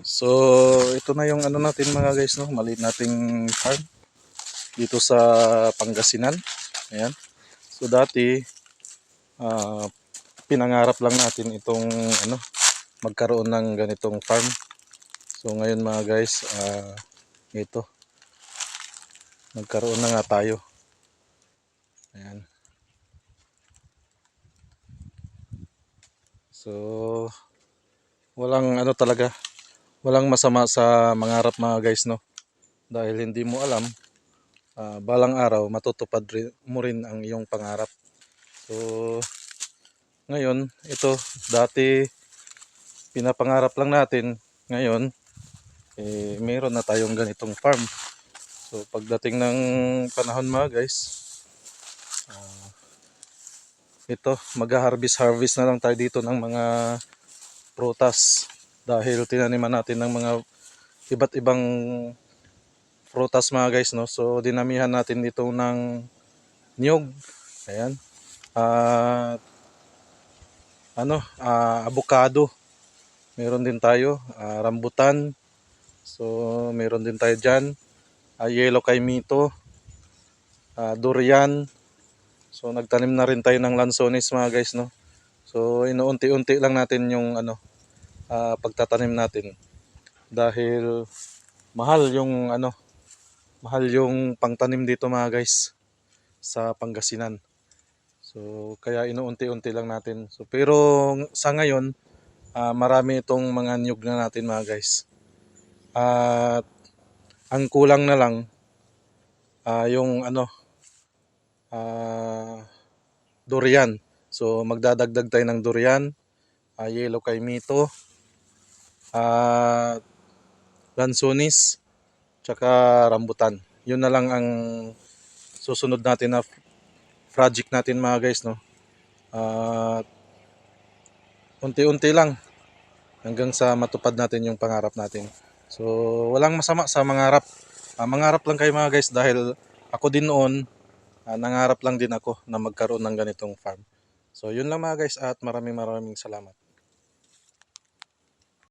So, ito na yung ano natin mga guys, no? Maliit nating farm dito sa Pangasinan. Ayan. So, dati, ah, pinangarap lang natin itong ano, magkaroon ng ganitong farm. So, ngayon mga guys, ito, nagkaroon na nga tayo. Ayan. So, walang ano talaga, walang masama sa mangarap mga guys, no? Dahil hindi mo alam, balang araw matutupad mo rin ang iyong pangarap. So, ngayon, ito, dati pinapangarap lang natin, ngayon, mayroon na tayong ganitong farm. So, pagdating ng panahon mga guys, ito, mag-harvest na lang tayo dito ng mga prutas. Dahil tinaniman natin ng mga iba't ibang prutas mga guys, no? So, dinamihan natin dito ng niyog. Ayan. At avocado. Meron din tayo, rambutan. So, meron din tayo dyan. Yellow kaimito, durian. So, nagtanim na rin tayo ng lansones mga guys, no? So, inuunti-unti lang natin yung pagtatanim natin. Dahil mahal yung pangtanim dito mga guys sa Pangasinan. So, kaya inuunti-unti lang natin. So, pero sa ngayon, marami itong mga niyog na natin mga guys. At ang kulang na lang yung durian. So magdadagdag tayo ng durian, yellow kaimito, lansonis, tsaka rambutan. Yun na lang ang susunod natin na project natin mga guys, no. Unti-unti lang hanggang sa matupad natin yung pangarap natin. So walang masama sa mangarap. Mangarap lang kayo mga guys dahil ako din noon, nangarap lang din ako na magkaroon ng ganitong farm. So yun lang mga guys at maraming salamat.